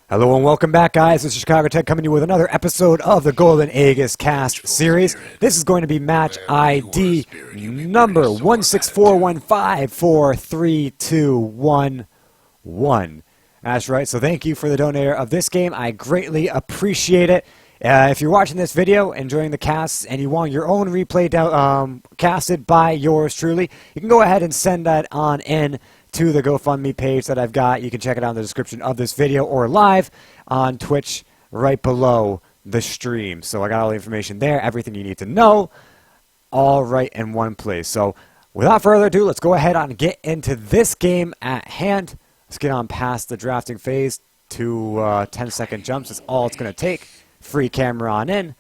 Hello and welcome back, guys. This is Chicago Ted coming to you with another episode of the Golden Aegis cast series. This is going to be match ID number 16415432111. That's right, so thank you for the donator of this game. I greatly appreciate it. If you're watching this video, enjoying the casts, and you want your own replay casted by yours truly, you can go ahead and send that on in to the GoFundMe page that I've got. You can check it out in the description of this video or live on Twitch right below the stream. So I got all the information there, everything you need to know, all right in one place. So without further ado, let's go ahead and get into this game at hand. Let's get on past the drafting phase. 2 10-second jumps is all it's going to take. Free camera on in.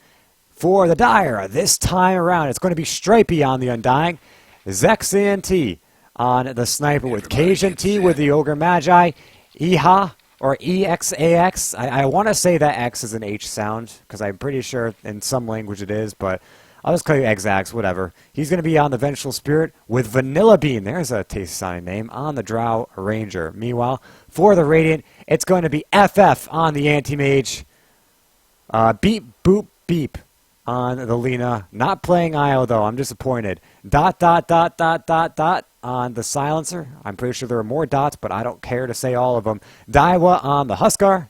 For the Dire, this time around, it's going to be Stripey on the Undying. Zex ENT on the Sniper with Cajun T with the Ogre Magi. EHA, or EXAX. I want to say that X is an H sound, because I'm pretty sure in some language it is, but I'll just call you Exax, whatever. He's going to be on the Vengeful Spirit with Vanilla Bean. There's a tasty sounding name. On the Drow Ranger. Meanwhile, for the Radiant, it's going to be FF on the Anti-Mage. Beep, boop, beep on the Lena. Not playing IO, though. I'm disappointed. ... on the Silencer. I'm pretty sure there are more dots, but I don't care to say all of them. Daiwa on the Huskar.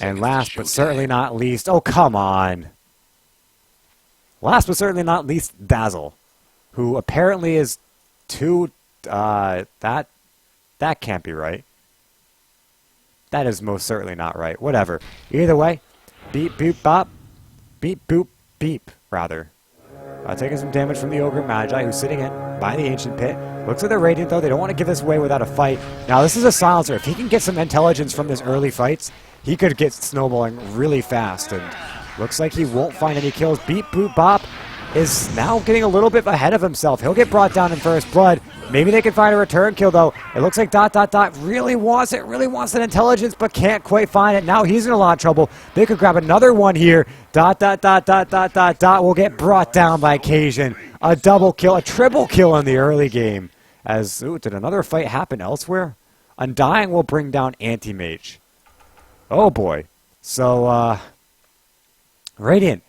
And last but certainly not least, oh, come on. Last but certainly not least, Dazzle, who apparently is too, that can't be right. That is most certainly not right. Whatever. Either way, beep, boop, bop. Beep, boop, beep, rather. Taking some damage from the Ogre Magi, who's sitting in by the Ancient Pit. Looks like they're Radiant, though. They don't want to give this away without a fight. Now, this is a Silencer. If he can get some intelligence from this early fights, he could get snowballing really fast. And looks like he won't find any kills. Beep, boop, bop is now getting a little bit ahead of himself. He'll get brought down in first blood. Maybe they can find a return kill, though. It looks like ... really wants it, really wants that intelligence, but can't quite find it. Now he's in a lot of trouble. They could grab another one here. ... will get brought down by Cajun. A double kill, a triple kill in the early game. As, ooh, did another fight happen elsewhere? Undying will bring down Anti-Mage. Oh boy. So, Radiant,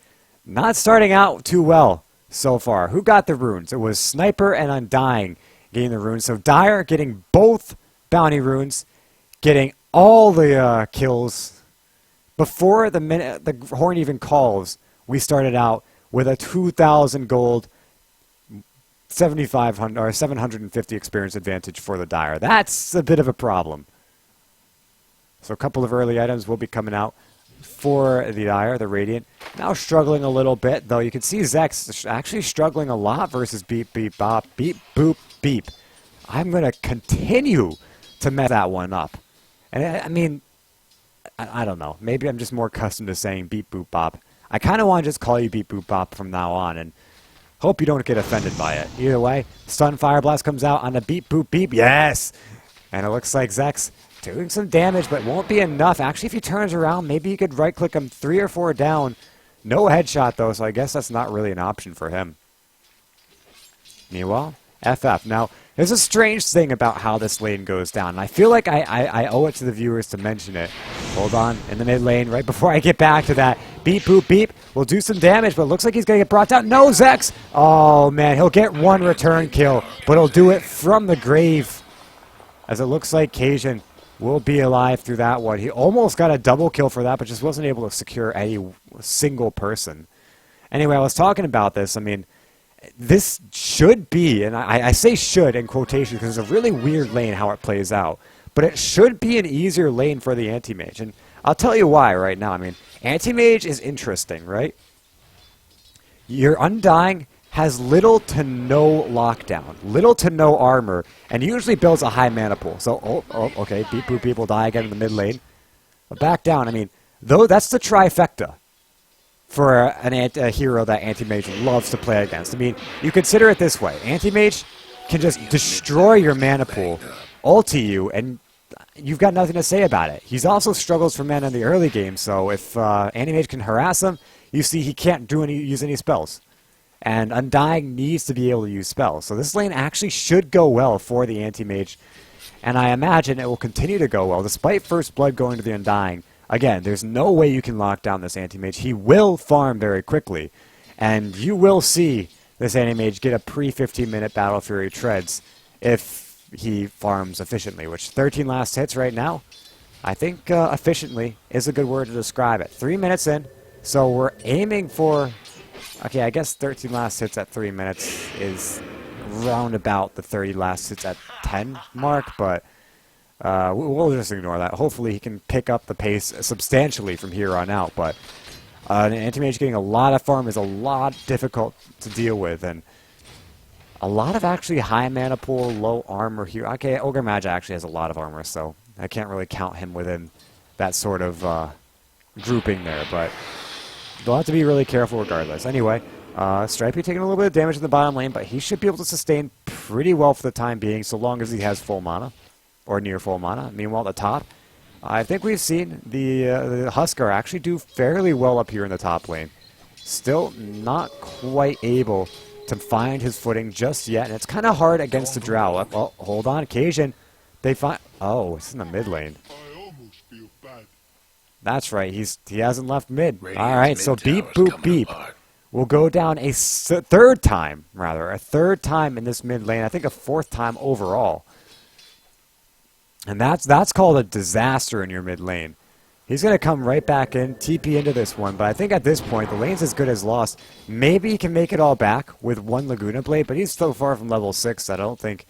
not starting out too well so far. Who got the runes? It was Sniper and Undying getting the runes. So Dire getting both bounty runes, getting all the kills. Before the horn even calls, we started out with a 2,000 gold, 7,500 or 750 experience advantage for the Dire. That's a bit of a problem. So a couple of early items will be coming out for the Dire, the Radiant. Now struggling a little bit, though. You can see Zex actually struggling a lot versus beep, beep, bop, beep, boop, beep. I'm going to continue to mess that one up. And I mean, I don't know. Maybe I'm just more accustomed to saying beep, boop, bop. I kind of want to just call you beep, boop, bop from now on, and hope you don't get offended by it. Either way, Stun Fire Blast comes out on the beep, boop, beep. Yes! And it looks like Zex doing some damage, but won't be enough. Actually, if he turns around, maybe you could right-click him 3 or 4 down. No headshot, though, so I guess that's not really an option for him. Meanwhile, FF. Now, there's a strange thing about how this lane goes down. And I feel like I owe it to the viewers to mention it. Hold on, in the mid lane, right before I get back to that. Beep, boop, beep. Will do some damage, but it looks like he's going to get brought down. No, Zex! Oh, man, he'll get one return kill, but he'll do it from the grave. As it looks like Cajun will be alive through that one. He almost got a double kill for that, but just wasn't able to secure any single person. Anyway, I was talking about this. I mean, this should be, and I say should in quotation because it's a really weird lane how it plays out, but it should be an easier lane for the Anti-Mage. And I'll tell you why right now. I mean, Anti-Mage is interesting, right? Your Undying has little to no lockdown, little to no armor, and usually builds a high mana pool. So, okay, beep, boop, beep will die again in the mid lane. But back down, I mean, though that's the trifecta for a hero that Anti-Mage loves to play against. I mean, you consider it this way. Anti-Mage can just destroy your mana pool, ulti you, and you've got nothing to say about it. He also struggles for mana in the early game, so if Anti-Mage can harass him, you see he can't use any spells. And Undying needs to be able to use spells. So this lane actually should go well for the Anti-Mage. And I imagine it will continue to go well. Despite First Blood going to the Undying, Again, there's no way you can lock down this anti-mage. He will farm very quickly, and you will see this anti-mage get a pre-15-minute Battle Fury treads if he farms efficiently, which 13 last hits right now, I think efficiently is a good word to describe it. 3 minutes in, so we're aiming for, okay, I guess 13 last hits at 3 minutes is round about the 30 last hits at 10 mark, but we'll just ignore that. Hopefully he can pick up the pace substantially from here on out, but an anti-mage getting a lot of farm is a lot difficult to deal with, and a lot of actually high mana pool, low armor here. Okay, Ogre Magi actually has a lot of armor, so I can't really count him within that sort of grouping there, but they'll have to be really careful regardless. Anyway, Stripey taking a little bit of damage in the bottom lane, but he should be able to sustain pretty well for the time being, so long as he has full mana, or near full mana. Meanwhile, at the top, I think we've seen the Huskar actually do fairly well up here in the top lane. Still not quite able to find his footing just yet, and it's kind of hard against the Drow. Oh, hold on, Cajun. They find... Oh, it's in the mid lane. That's right, he hasn't left mid. Alright, so beep, boop, beep. We'll go down a third time in this mid lane. I think a fourth time overall. And that's called a disaster in your mid lane. He's going to come right back in, TP into this one, but I think at this point, the lane's as good as lost. Maybe he can make it all back with one Laguna Blade, but he's so far from level 6 that I don't think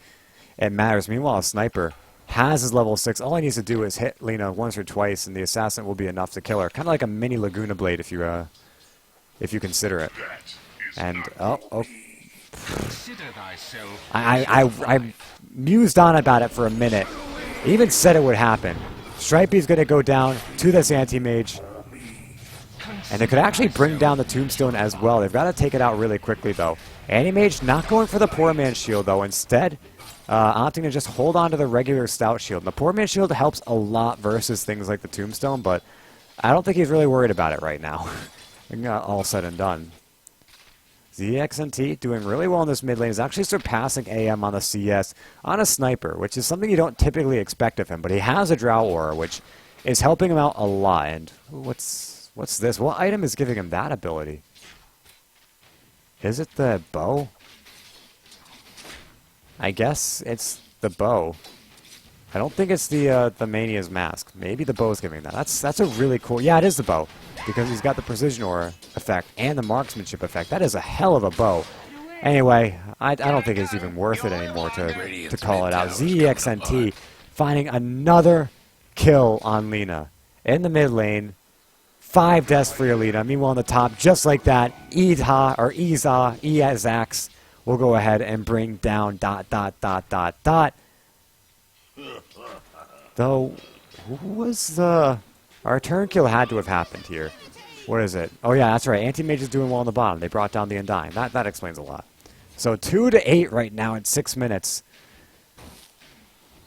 it matters. Meanwhile, a Sniper has his level 6. All he needs to do is hit Lina once or twice, and the Assassin will be enough to kill her. Kind of like a mini Laguna Blade if you consider it. And, oh. I mused on about it for a minute. Even said it would happen. Stripey's going to go down to this anti-mage. And it could actually bring down the Tombstone as well. They've got to take it out really quickly, though. Anti-mage not going for the Poor Man's Shield, though. Instead, opting to just hold on to the regular Stout Shield. And the Poor Man's Shield helps a lot versus things like the Tombstone, but I don't think he's really worried about it right now. All said and done. ZXNT doing really well in this mid lane, is actually surpassing AM on the CS on a Sniper, which is something you don't typically expect of him, but he has a Drow Aura, which is helping him out a lot. And what's this? What item is giving him that ability? Is it the bow? I guess it's the bow. I don't think it's the Mania's Mask. Maybe the bow's giving that. That's a really cool... Yeah, it is the bow, because he's got the Precision Aura effect and the Marksmanship effect. That is a hell of a bow. Anyway, I don't think it's even worth it anymore to call it out. ZEXNT finding another kill on Lina in the mid lane. 5 deaths for your Lina. Meanwhile, on the top, just like that, Ezax will go ahead and bring down ... Though, who was the... Our turn kill had to have happened here. What is it? Oh yeah, that's right. Anti-Mage is doing well on the bottom. They brought down the Undying. That explains a lot. So 2-8 right now in 6 minutes.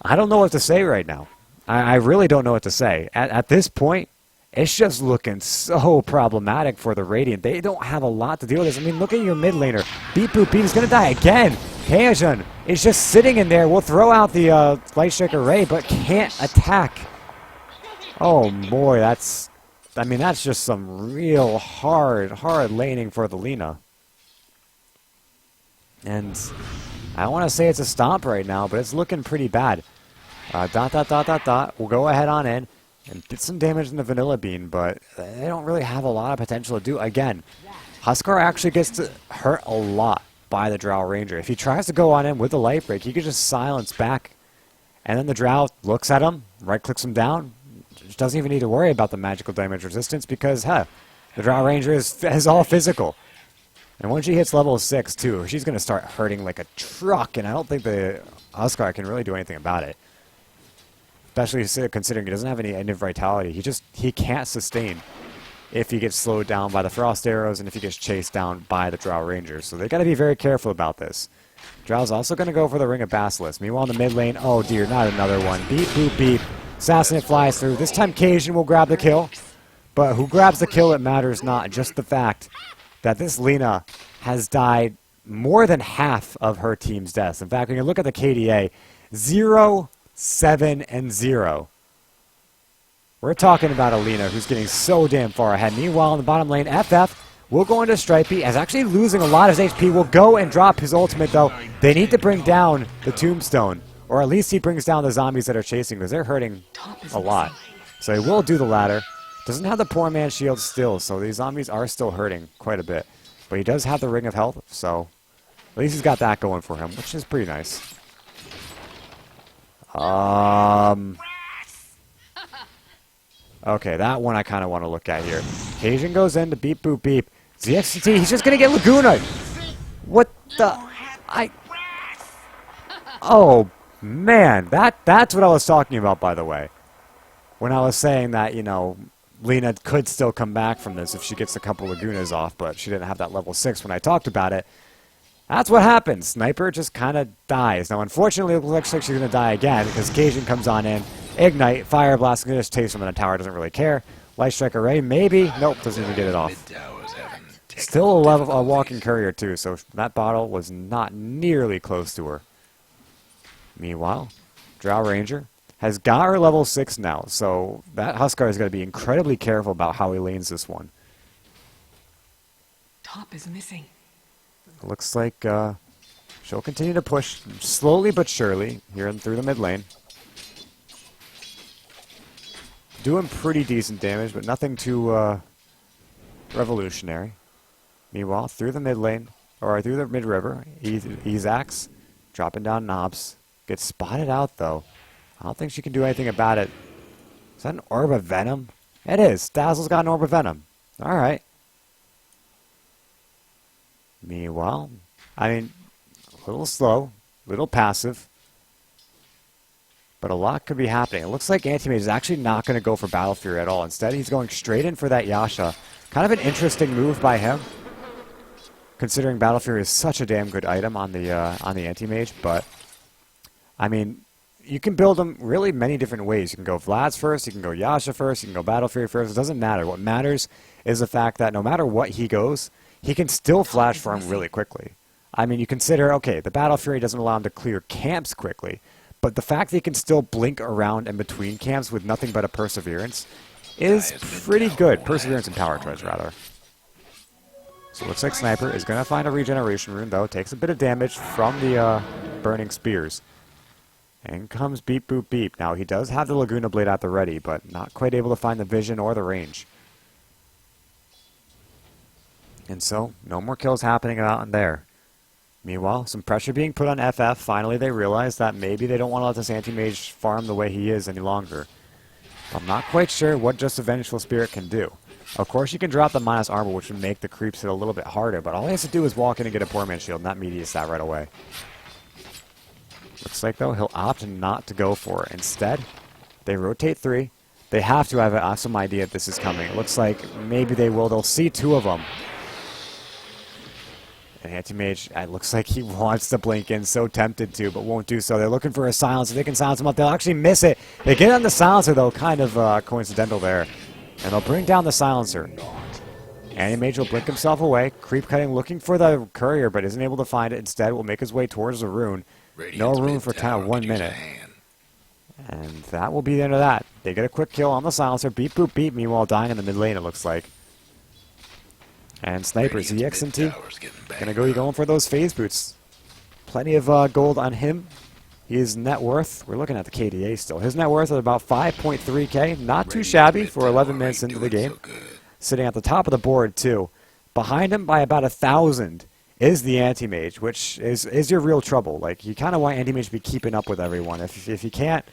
I don't know what to say right now. I really don't know what to say. At this point, it's just looking so problematic for the Radiant. They don't have a lot to deal with this. I mean, look at your mid laner. Beep Boop Beep is going to die again. Kaijun is just sitting in there. We'll throw out the Light Strike Array, but can't attack. Oh boy, that's just some real hard laning for the Lina. And I don't want to say it's a stomp right now, but it's looking pretty bad. ... We'll go ahead on in and get some damage in the Vanilla Bean, but they don't really have a lot of potential to do. Again, Huskar actually gets to hurt a lot by the Drow Ranger. If he tries to go on in with the Light Break, he could just silence back. And then the Drow looks at him, right-clicks him down, just doesn't even need to worry about the magical damage resistance because, the Drow Ranger is all physical. And when she hits level 6, too, she's going to start hurting like a truck, and I don't think the Huskar can really do anything about it. Especially considering he doesn't have any end of vitality. He can't sustain if he gets slowed down by the Frost Arrows and if he gets chased down by the Drow Rangers. So they got to be very careful about this. Drow's also going to go for the Ring of Basilisk. Meanwhile, in the mid lane, oh dear, not another one. Beep, boop, beep. Assassinate flies through. This time, Cajun will grab the kill. But who grabs the kill, it matters not. Just the fact that this Lina has died more than half of her team's deaths. In fact, when you look at the KDA, 0, 7, and 0. We're talking about Alina, who's getting so damn far ahead. Meanwhile, in the bottom lane, FF will go into Stripey, as actually losing a lot of his HP. Will go and drop his ultimate, though. They need to bring down the Tombstone, or at least he brings down the zombies that are chasing, because they're hurting a lot. So he will do the latter. Doesn't have the poor man's shield still, so these zombies are still hurting quite a bit. But he does have the Ring of Health, so at least he's got that going for him, which is pretty nice. Okay, that one I kind of want to look at here. Cajun goes in to beep boop beep. ZXT, he's just going to get Laguna. What the... Oh, man, that's what I was talking about, by the way. When I was saying that, you know, Lina could still come back from this if she gets a couple Lagunas off, but she didn't have that level 6 when I talked about it. That's what happens. Sniper just kind of dies. Now, unfortunately, it looks like she's going to die again because Cajun comes on in. Ignite, Fire Blast, going to just taste him in the tower, doesn't really care. Light Strike Array, maybe. Nope, doesn't even get it off. Still a walking courier, too, so that bottle was not nearly close to her. Meanwhile, Drow Ranger has got her level 6 now, so that Huskar is going to be incredibly careful about how he lanes this one. Top is missing. It looks like she'll continue to push slowly but surely here and through the mid lane. Doing pretty decent damage, but nothing too revolutionary. Meanwhile, through the mid lane, or through the mid river, Ezax dropping down knobs. Gets spotted out though. I don't think she can do anything about it. Is that an Orb of Venom? It is. Dazzle's got an Orb of Venom. Alright. Meanwhile, I mean, a little slow, a little passive, but a lot could be happening. It looks like Anti-Mage is actually not going to go for Battle Fury at all. Instead, he's going straight in for that Yasha. Kind of an interesting move by him, considering Battle Fury is such a damn good item on the Anti-Mage, but, I mean, you can build them really many different ways. You can go Vlad's first, you can go Yasha first, you can go Battle Fury first. It doesn't matter. What matters is the fact that no matter what he goes, he can still flash farm really quickly. I mean, you consider, okay, the Battle Fury doesn't allow him to clear camps quickly, but the fact that he can still blink around in between camps with nothing but a Perseverance is pretty good. Perseverance and Power Charge, rather. So it looks like Sniper is going to find a Regeneration Rune, though. Takes a bit of damage from the Burning Spears. And comes Beep Boop Beep. Now, he does have the Laguna Blade at the ready, but not quite able to find the vision or the range. And so, no more kills happening out in there. Meanwhile, some pressure being put on FF. Finally, they realize that maybe they don't want to let this Anti-Mage farm the way he is any longer. I'm not quite sure what just a Vengeful Spirit can do. Of course, you can drop the minus armor, which would make the creeps hit a little bit harder, but all he has to do is walk in and get a Poor Man's Shield, and that mediates that right away. Looks like, though, he'll opt not to go for it. Instead, they rotate 3. They have to have some idea that this is coming. It looks like maybe they will. They'll see 2 of them. And Anti-Mage, it looks like he wants to blink in, so tempted to, but won't do so. They're looking for a silencer. They can silence him up. They'll actually miss it. They get on the silencer, though, kind of coincidental there. And they'll bring down the silencer. Anti-Mage will blink himself away. Creep cutting, looking for the courier, but isn't able to find it. Instead, will make his way towards the rune. No rune for kind of 1 minute. And that will be the end of that. They get a quick kill on the silencer. Beep, boop, beep. Meanwhile, dying in the mid lane, it looks like. And Sniper, ZXT, going for those phase boots. Plenty of gold on him. His net worth, we're looking at the KDA still. His net worth is about 5.3k. Not too shabby for 11 minutes into the game. Sitting at the top of the board, too. Behind him by about 1,000 is the Anti-Mage, which is your real trouble. Like, you kind of want Anti-Mage to be keeping up with everyone. If you can't,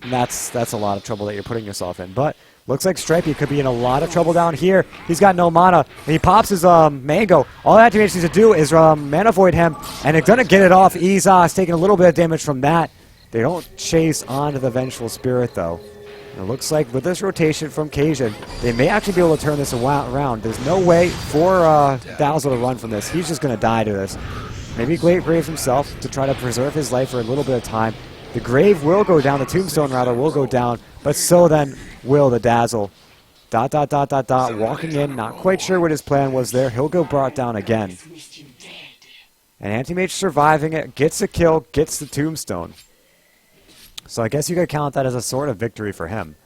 that's a lot of trouble that you're putting yourself in. But looks like Stripey could be in a lot of trouble down here. He's got no mana. And he pops his Mango. All Anti-Mage needs to do is Mana Void him, and they're going to get it off. Izas taking a little bit of damage from that. They don't chase onto the Vengeful Spirit, though. And it looks like with this rotation from Cajun, they may actually be able to turn this around. There's no way for Dazzle to run from this. He's just going to die to this. Maybe Graves himself to try to preserve his life for a little bit of time. The Grave will go down, the Tombstone rather will go down, but so then will the Dazzle. ... Walking in, not quite sure what his plan was there. He'll go brought down again. And Anti-Mage surviving it, gets a kill, gets the Tombstone. So I guess you could count that as a sort of victory for him.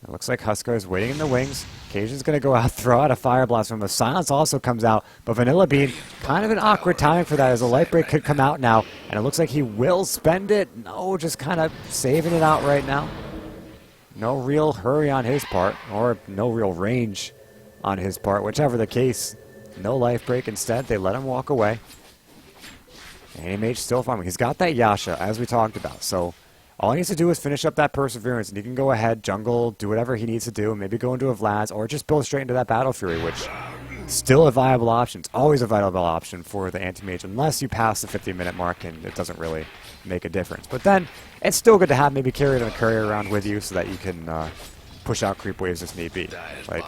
It looks like Huskar is waiting in the wings. Cajun's going to go out, throw out a Fire Blast from him. Silence also comes out, but Vanilla Bean, kind of an awkward timing for that as a Light Break could come out now, and it looks like he will spend it. No, just kind of saving it out right now. No real hurry on his part, or no real range on his part, whichever the case. No Life Break. Instead, they let him walk away. AMH still farming. He's got that Yasha, as we talked about, so all he needs to do is finish up that Perseverance, and he can go ahead, jungle, do whatever he needs to do, maybe go into a Vlad's, or just build straight into that Battle Fury, which still a viable option. It's always a viable option for the Anti-Mage, unless you pass the 50-minute mark, and it doesn't really make a difference. But then, it's still good to have maybe carry it and courier around with you so that you can push out creep waves if need be. Like,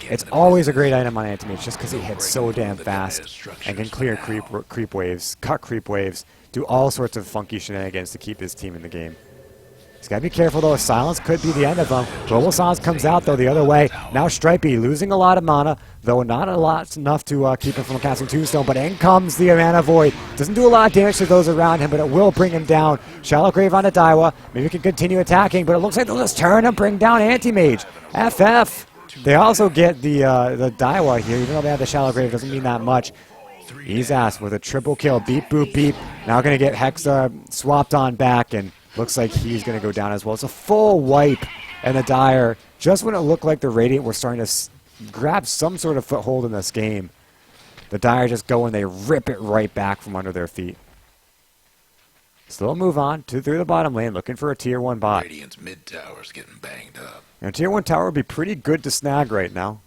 it's always a great item on Anti-Mage just because he hits so damn fast and can clear creep waves, cut creep waves, do all sorts of funky shenanigans to keep his team in the game. He's got to be careful, though. Silence could be the end of him. Global Silence comes out, though, the other way. Now Stripey losing a lot of mana, though not a lot enough to keep him from casting Tombstone, but in comes the Mana Void. Doesn't do a lot of damage to those around him, but it will bring him down. Shallow Grave onto Daiwa. Maybe he can continue attacking, but it looks like they'll just turn and bring down Anti-Mage. FF. They also get the Daiwa here, even though they have the Shallow Grave, doesn't mean that much. He's asked with a triple kill. Beep, boop, beep. Now going to get Hexa swapped on back, and looks like he's going to go down as well. It's a full wipe, and the Dire, just when it looked like the Radiant were starting to grab some sort of foothold in this game, the Dire just go and they rip it right back from under their feet. Still move on through the bottom lane, looking for a tier 1 bot. Radiant's mid tower's getting banged up. Now, tier 1 tower would be pretty good to snag right now,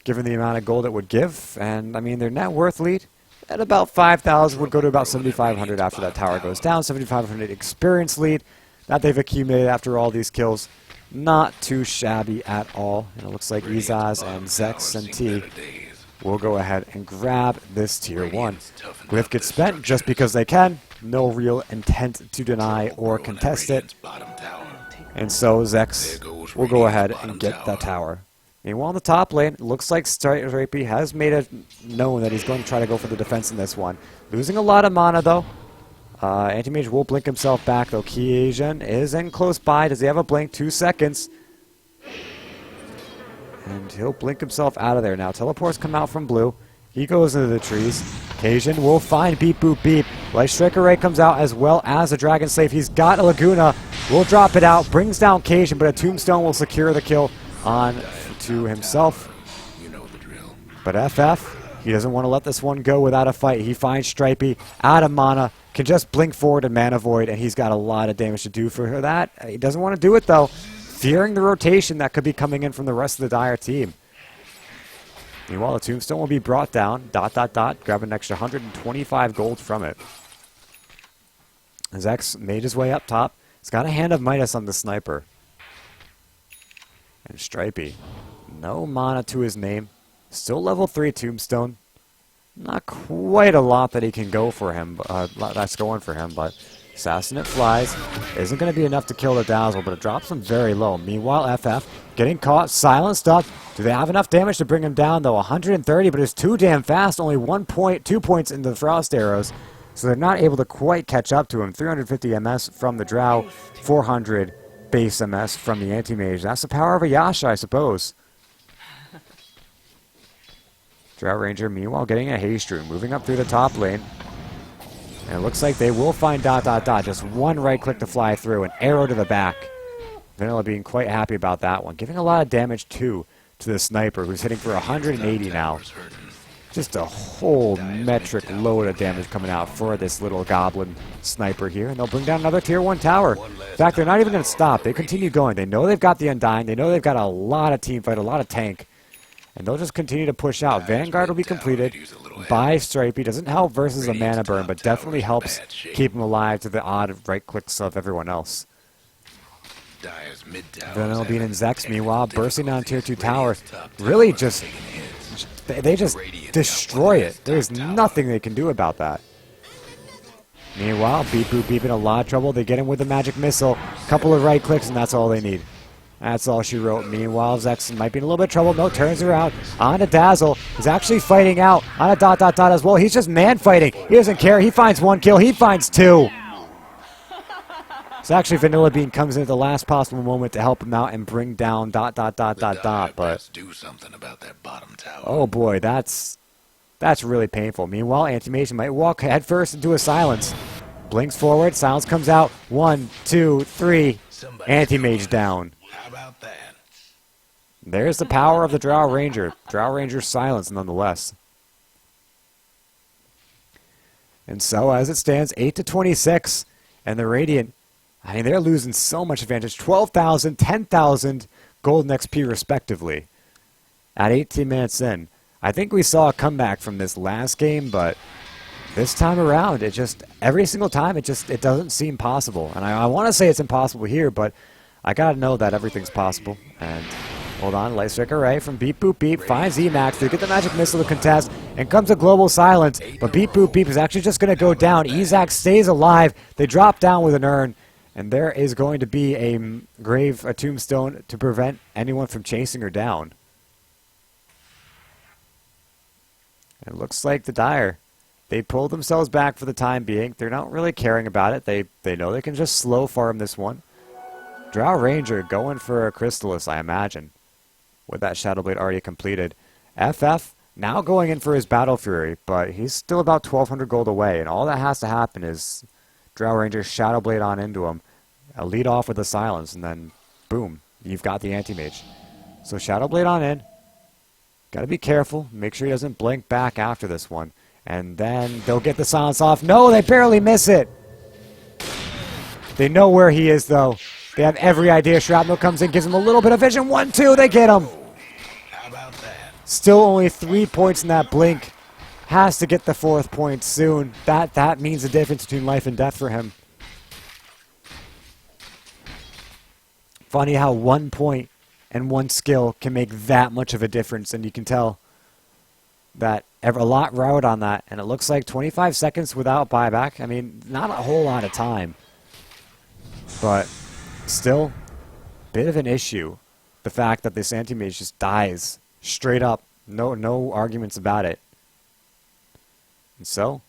given the amount of gold it would give. And, I mean, their net worth lead at about 5,000 would go to about 7,500 after that tower goes down. 7,500 experience lead that they've accumulated after all these kills. Not too shabby at all. And it looks like Izaz and Zex and T will go ahead and grab this tier 1. Glyph gets spent just because they can. No real intent to deny or contest it. And so Zex will go ahead and get that tower. Meanwhile, in the top lane, it looks like Stripey has made it known that he's going to try to go for the defense in this one. Losing a lot of mana, though. Anti-Mage will blink himself back, though. Kiasian is in close by. Does he have a blink? 2 seconds. And he'll blink himself out of there now. Teleports come out from blue. He goes into the trees. Kiasian will find Beep Boop Beep. Light Striker Ray comes out as well as a Dragon Slave. He's got a Laguna. Will drop it out. Brings down Kiasian, but a Tombstone will secure the kill on to himself. You know the drill. But FF, he doesn't want to let this one go without a fight. He finds Stripey out of mana, can just blink forward and Mana Void, and he's got a lot of damage to do for that. He doesn't want to do it, though, fearing the rotation that could be coming in from the rest of the Dire team. Meanwhile, the Tombstone will be brought down. ... Grab an extra 125 gold from it. Zex made his way up top. He's got a Hand of Midas on the Sniper. And Stripey, no mana to his name. Still level 3 Tombstone. Not quite a lot that he can go for him. That's going for him, but Assassinate flies. Isn't going to be enough to kill the Dazzle, but it drops him very low. Meanwhile, FF getting caught, silenced up. Do they have enough damage to bring him down, though? 130, but it's too damn fast. Only 2 points in the Frost Arrows. So they're not able to quite catch up to him. 350 MS from the Drow, 400 base MS from the Anti-Mage. That's the power of a Yasha, I suppose. Drow Ranger, meanwhile, getting a Haste Rune, moving up through the top lane. And it looks like they will find ... Just one right click to fly through, an arrow to the back. Vanilla being quite happy about that one. Giving a lot of damage, too, to the Sniper, who's hitting for 180 now. Just a whole metric load of damage coming out for this little Goblin Sniper here. And they'll bring down another tier 1 tower. In fact, they're not even going to stop. They continue going. They know they've got the Undying. They know they've got a lot of teamfight, a lot of tank. And they'll just continue to push out. Vanguard will be completed by Stripey. Doesn't help versus a mana burn, but definitely helps keep him alive to the odd right clicks of everyone else. Vanilla Bean and Zex, meanwhile, bursting down tier 2 tower. Really just... They just destroy it. There's nothing they can do about that. Meanwhile, Beep Boop Beep in a lot of trouble. They get him with the magic missile. Couple of right clicks, and that's all they need. That's all she wrote. Meanwhile, Zex might be in a little bit of trouble. No, turns around. On to Dazzle. He's actually fighting out. On a ... as well. He's just man fighting. He doesn't care. He finds 1 kill. He finds 2. So actually Vanilla Bean comes in at the last possible moment to help him out and bring down ... but do something about that bottom tower. oh boy, that's really painful. Meanwhile, Anti-Mage might walk headfirst into a silence. Blinks forward, silence comes out. 1, 2, 3. Anti-Mage down. How about that? There's the power of the Drow Ranger. Drow Ranger's silence nonetheless. And so, as it stands, 8-26, and the Radiant, I mean, they're losing so much advantage. 12,000, 10,000 gold and XP respectively at 18 minutes in. I think we saw a comeback from this last game, but this time around, it just, every single time, it doesn't seem possible. And I want to say it's impossible here, but I gotta know that everything's possible. And hold on, Light Strike Array from Beep Boop Beep finds Emax. They get the Magic Missile to contest, and comes a Global Silence. But Beep Boop Beep is actually just going to go down. Ezak stays alive. They drop down with an urn, and there is going to be a tombstone to prevent anyone from chasing her down. It looks like the Dire, they pulled themselves back for the time being. They're not really caring about it. They know they can just slow farm this one. Drow Ranger going for a Crystallis, I imagine, with that Shadow Blade already completed. FF now going in for his Battle Fury, but he's still about 1,200 gold away, and all that has to happen is Drow Ranger Shadow Blade on into him, a lead off with a silence, and then boom, you've got the Anti-Mage. So Shadow Blade on in. Gotta be careful, make sure he doesn't blink back after this one. And then they'll get the silence off. No, they barely miss it! They know where he is, though. They have every idea. Shrapnel comes in, gives him a little bit of vision. 1, 2, they get him! How about that? Still only 3 points in that blink. Has to get the 4th point soon. That means the difference between life and death for him. Funny how 1 point and 1 skill can make that much of a difference, and you can tell that a lot rode on that, and it looks like 25 seconds without buyback. I mean, not a whole lot of time, but still, bit of an issue. The fact that this Anti-Mage just dies straight up, no arguments about it. And so,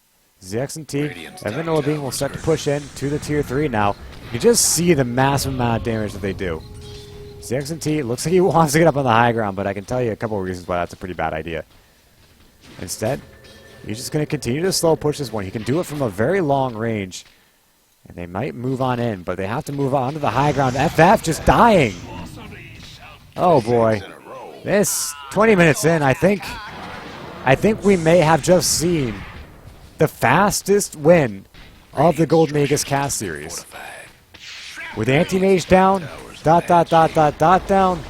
ZX&T and Vanilla Bean will start to push in to the tier 3 now. You just see the massive amount of damage that they do. ZX&T looks like he wants to get up on the high ground, but I can tell you a couple of reasons why that's a pretty bad idea. Instead, he's just going to continue to slow push this one. He can do it from a very long range, and they might move on in, but they have to move on to the high ground. FF just dying. Oh boy. This 20 minutes in, I think we may have just seen the fastest win of the Golden Aegis cast series. With Anti-Mage down, ... down,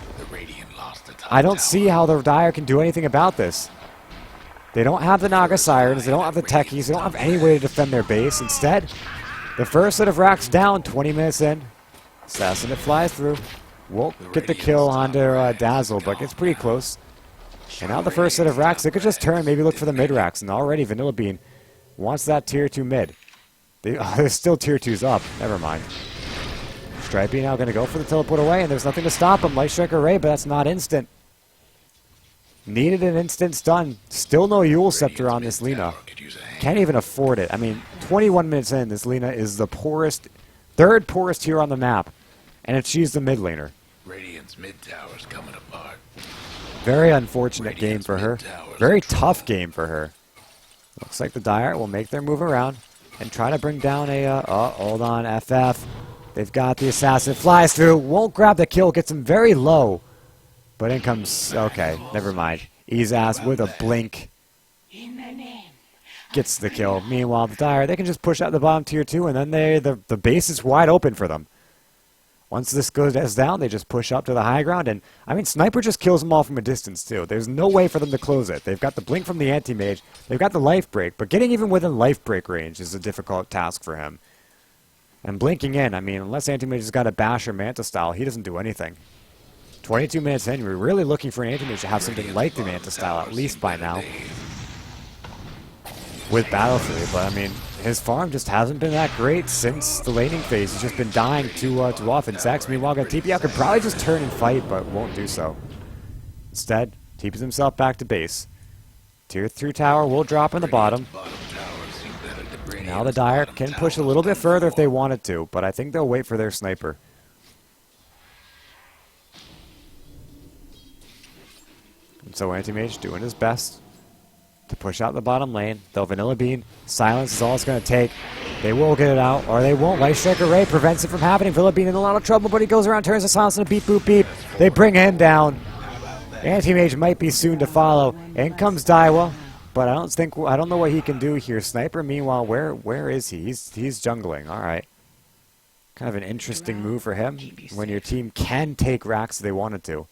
I don't see how the Dire can do anything about this. They don't have the Naga Sirens, they don't have the Techies, they don't have any way to defend their base. Instead, the first set of racks down 20 minutes in. Assassinate flies through. Won't get the kill onto Dazzle, but gets pretty close. And now the first set of racks, they could just turn, maybe look for the mid racks. And already Vanilla Bean wants that tier 2 mid. There's still tier 2s up, never mind. Stripey now going to go for the teleport away, and there's nothing to stop him. Light Strike Array, but that's not instant. Needed an instant stun. Still no Yule Scepter on this Lina. Can't even afford it. I mean, 21 minutes in, this Lina is the poorest, third poorest here on the map. And if she's the mid laner. Radiant's mid tower's coming apart. Very unfortunate game for her. Very tough game for her. Looks like the Dire will make their move around and try to bring down a, hold on, FF. They've got the assassin, flies through, won't grab the kill, gets him very low. But in comes, okay, never mind. Ezas with a blink. Gets the kill. Meanwhile, the Dire, they can just push out the bottom tier 2, and then the base is wide open for them. Once this goes down, they just push up to the high ground, and, I mean, Sniper just kills them all from a distance, too. There's no way for them to close it. They've got the blink from the Anti-Mage, they've got the life break, but getting even within life break range is a difficult task for him. And blinking in, I mean, unless Anti-Mage has got a Bash or Manta style, he doesn't do anything. 22 minutes in, we're really looking for an Anti-Mage to have something like the Manta style, at least by now. With Battle Fury, but I mean, his farm just hasn't been that great since the laning phase. He's just been dying too often. Zax, meanwhile, got TP out, could probably just turn and fight, but won't do so. Instead, TPs himself back to base. Tier 3 tower will drop in the bottom. Now the Dire can push a little bit further if they wanted to, but I think they'll wait for their sniper. And so Anti-Mage doing his best to push out the bottom lane. Though Vanilla Bean, silence is all it's going to take. They will get it out, or they won't. Light Striker Ray prevents it from happening. Vanilla Bean in a lot of trouble, but he goes around, turns the silence into beep, boop, beep. They bring him down. Anti-Mage might be soon to follow. In comes Daiwa, but I don't know what he can do here. Sniper, meanwhile, where is he? He's jungling. All right. Kind of an interesting move for him when your team can take racks if they wanted to.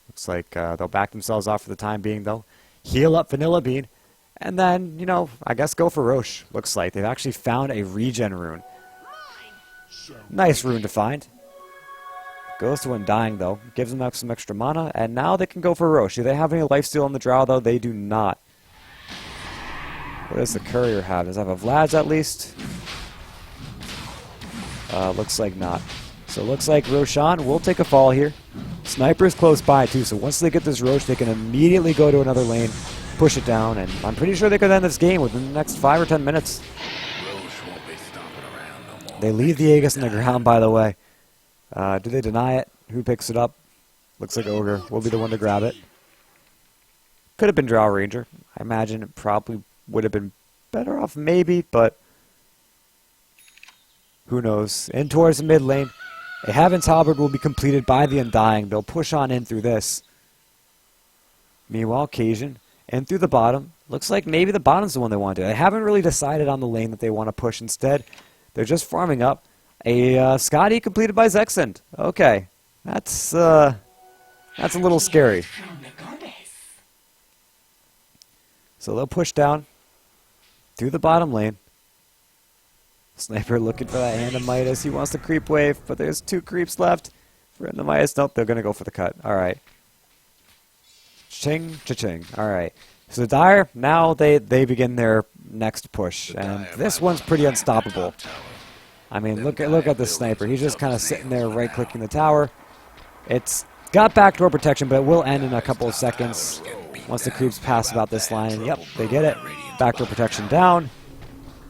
Looks like they'll back themselves off for the time being, though. Heal up Vanilla Bean, and then, you know, I guess go for Roche. Looks like they've actually found a regen rune. Nice rune to find. Goes to Undying, though. Gives them some extra mana, and now they can go for Roche. Do they have any lifesteal on the Drow, though? They do not. What does the Courier have? Does it have a Vlad's at least? Looks like not. So it looks like Roshan will take a fall here. Sniper's close by, too, so once they get this Roche, they can immediately go to another lane, push it down, and I'm pretty sure they could end this game within the next 5 or 10 minutes. They leave the Aegis on the ground, by the way. Do they deny it? Who picks it up? Looks like Ogre will be the one to grab it. Could have been Drow Ranger. I imagine it probably would have been better off, maybe, but who knows. In towards the mid lane. A Heaven's Halberd will be completed by the Undying. They'll push on in through this. Meanwhile, Cajun in through the bottom. Looks like maybe the bottom's the one they want to do. They haven't really decided on the lane that they want to push. Instead, they're just farming up. A Scotty completed by Zexent. Okay. That's a little scary. So they'll push down through the bottom lane. Sniper looking for that hand of Midas. He wants the creep wave, but there's 2 creeps left. For the Midas, nope, they're going to go for the cut. All right. Ching, cha-ching. All right. So the Dire, now they begin their next push. And this one's pretty unstoppable. I mean, look at the Sniper. He's just kind of sitting there right-clicking the tower. It's got backdoor protection, but it will end in a couple of seconds once the creeps pass about this line. And yep, they get it. Backdoor protection down.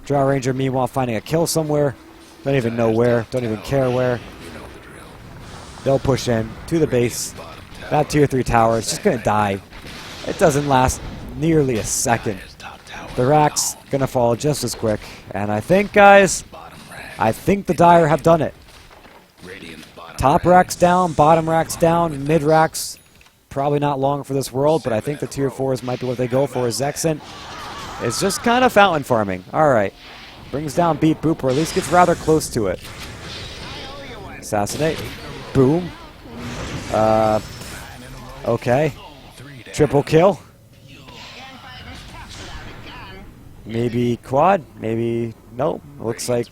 Drow Ranger, meanwhile, finding a kill somewhere. Don't even know where. Don't even care where. They'll push in to the base. That tier 3 tower is just going to die. It doesn't last nearly a second. The Rack's going to fall just as quick. And I think, guys, I think the Dire have done it. Top Rack's down, bottom Rack's down, mid Rack's probably not long for this world, but I think the tier 4s might be what they go for. Zexent is just kind of fountain farming. Alright. Brings down Beat Boop, or at least gets rather close to it. Assassinate. Boom. Okay. Triple kill. Maybe quad. Maybe... Nope. Looks like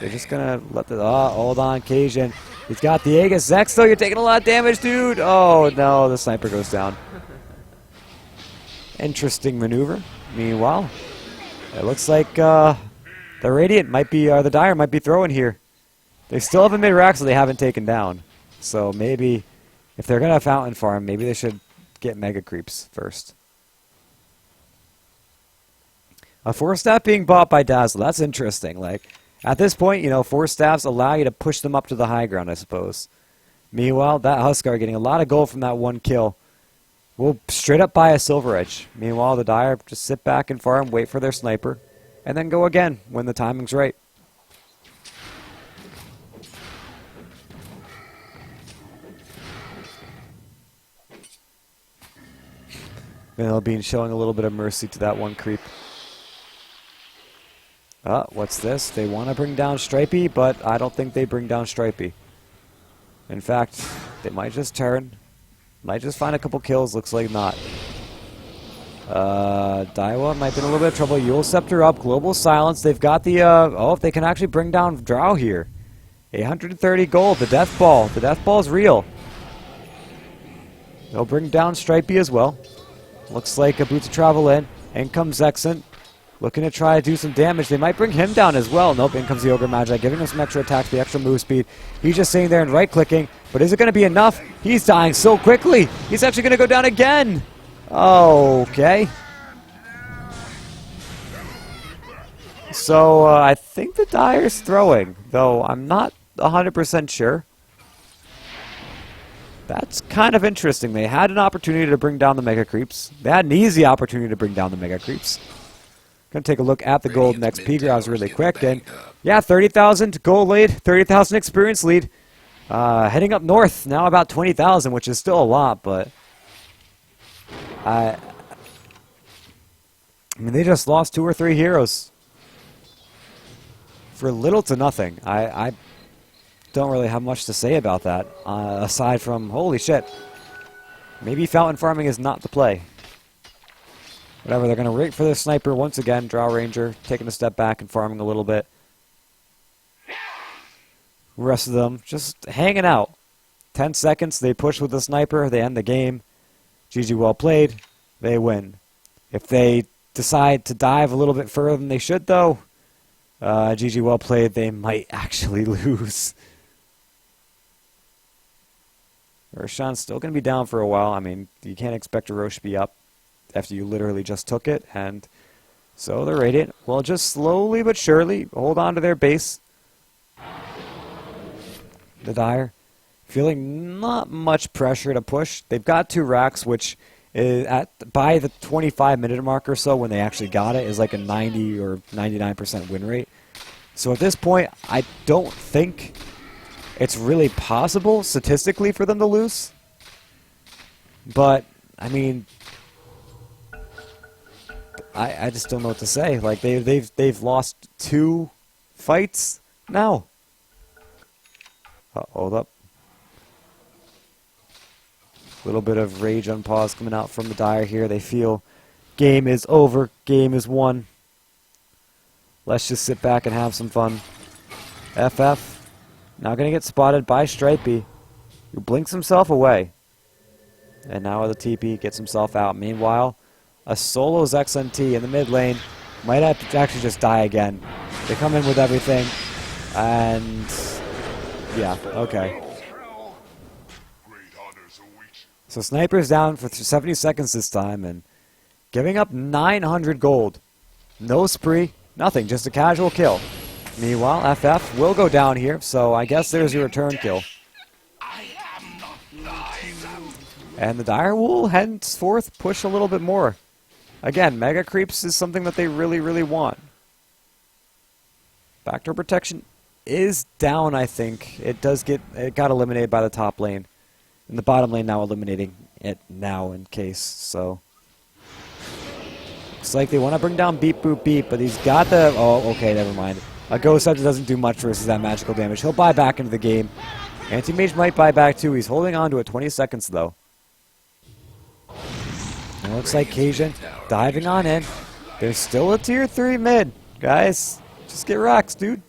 they're just gonna let the... hold on, Cajun. He's got the Aegis. Zex, though, you're taking a lot of damage, dude. Oh, no. The Sniper goes down. Interesting maneuver. Meanwhile, it looks like the Radiant might be, or the Dire might be throwing here. They still have a mid-rack, so they haven't taken down. So maybe, if they're going to fountain farm, maybe they should get Mega Creeps first. A Force Staff being bought by Dazzle, that's interesting. Like, at this point, you know, Force Staffs allow you to push them up to the high ground, I suppose. Meanwhile, that Huskar getting a lot of gold from that one kill. We'll straight up buy a Silver Edge. Meanwhile, the Dire just sit back and farm, wait for their sniper, and then go again when the timing's right. Vanilla Bean showing a little bit of mercy to that one creep. What's this? They want to bring down Stripey, but I don't think they bring down Stripey. In fact, they might just turn. Might just find a couple kills, looks like not. Daiwa might be in a little bit of trouble. Yule Scepter up, Global Silence. They've got the, if they can actually bring down Drow here. 130 gold, the Death Ball. The Death Ball is real. They'll bring down Stripey as well. Looks like a boot to travel in. In comes Zexent. Looking to try to do some damage. They might bring him down as well. Nope, in comes the Ogre Magi, giving him some extra attacks, the extra move speed. He's just sitting there and right-clicking. But is it going to be enough? He's dying so quickly. He's actually going to go down again. Okay. So, I think the Dire's throwing, though I'm not 100% sure. That's kind of interesting. They had an opportunity to bring down the Mega Creeps. They had an easy opportunity to bring down the Mega Creeps. Gonna take a look at the golden XP graphs really quick. And yeah, 30,000 gold lead, 30,000 experience lead. Heading up north, now about 20,000, which is still a lot, but... I mean, they just lost 2 or 3 heroes. For little to nothing. I don't really have much to say about that, aside from, holy shit, maybe fountain farming is not the play. Whatever, they're going to wait for the sniper once again, draw ranger, taking a step back and farming a little bit. The rest of them just hanging out. 10 seconds, they push with the sniper, they end the game. GG well played, they win. If they decide to dive a little bit further than they should, though, GG well played, they might actually lose. Roshan's still going to be down for a while. I mean, you can't expect a Roche to be up after you literally just took it. And so the Radiant will just slowly but surely hold on to their base. The Dire feeling not much pressure to push. They've got 2 racks, which is by the 25-minute mark or so when they actually got it is like a 90 or 99% win rate. So at this point, I don't think it's really possible statistically for them to lose. But I mean, I just don't know what to say. Like they've lost 2 fights now. Hold up. A little bit of rage on pause coming out from the Dire here. They feel game is over, game is won. Let's just sit back and have some fun. FF now going to get spotted by Stripey, who blinks himself away. And now the TP gets himself out. Meanwhile, a solo XNT in the mid lane might have to actually just die again. They come in with everything, and yeah, okay. So Sniper's down for 70 seconds this time, and giving up 900 gold. No spree, nothing, just a casual kill. Meanwhile, FF will go down here, so I guess there's your return kill. And the Dire will henceforth push a little bit more. Again, Mega Creeps is something that they really, really want. Backdoor protection is down, I think. It got eliminated by the top lane. And the bottom lane now eliminating it now in case, so. Looks like they want to bring down Beep Boop Beep, but he's got the... Oh, okay, never mind. A Ghost Hunter doesn't do much versus that magical damage. He'll buy back into the game. Anti-Mage might buy back too. He's holding on to it 20 seconds though. And it looks like Cajun diving on in. There's still a tier 3 mid. Guys, just get rocks, dude.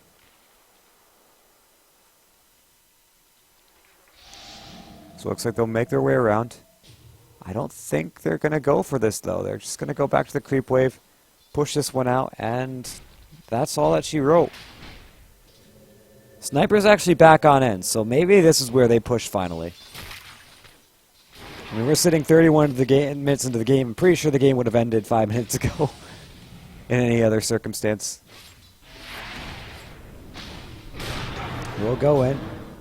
So it looks like they'll make their way around. I don't think they're going to go for this, though. They're just going to go back to the creep wave, push this one out, and that's all that she wrote. Sniper's actually back on in, so maybe this is where they push finally. I mean, we're sitting 31 minutes into the game. I'm pretty sure the game would have ended 5 minutes ago in any other circumstance. We'll go in.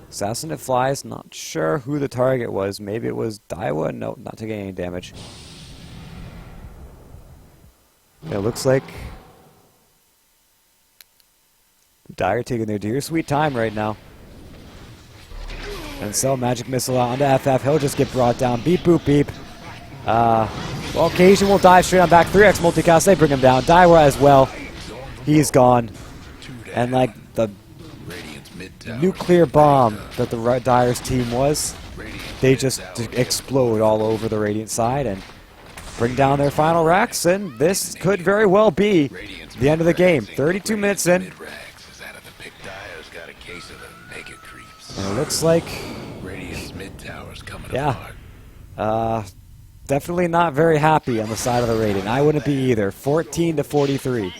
Assassin that flies, not sure who the target was. Maybe it was Daiwa? No, not taking any damage. It looks like Dire taking their dear sweet time right now. And so Magic Missile out onto FF. He'll just get brought down. Beep boop beep. Well, Cajun will dive straight on back. 3x multicast. They bring him down. Daiwa as well. He's gone. And like the nuclear bomb that the Dire's team was, they just explode all over the Radiant side and bring down their final racks, and this could very well be the end of the game. 32 minutes in, and it looks like, yeah, definitely not very happy on the side of the Radiant. I wouldn't be either. 14-43.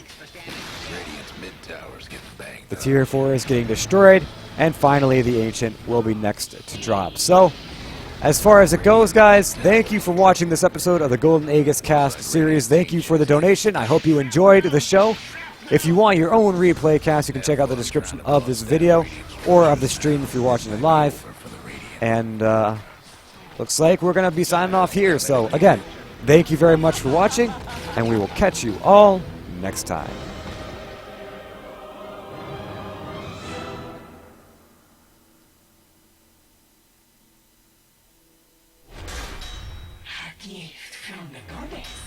The tier 4 is getting destroyed, and finally the Ancient will be next to drop. So, as far as it goes, guys, thank you for watching this episode of the Golden Aegis Cast series. Thank you for the donation. I hope you enjoyed the show. If you want your own replay cast, you can check out the description of this video or of the stream if you're watching it live. And looks like we're going to be signing off here. So again, thank you very much for watching, and we will catch you all next time. A gift from the goddess.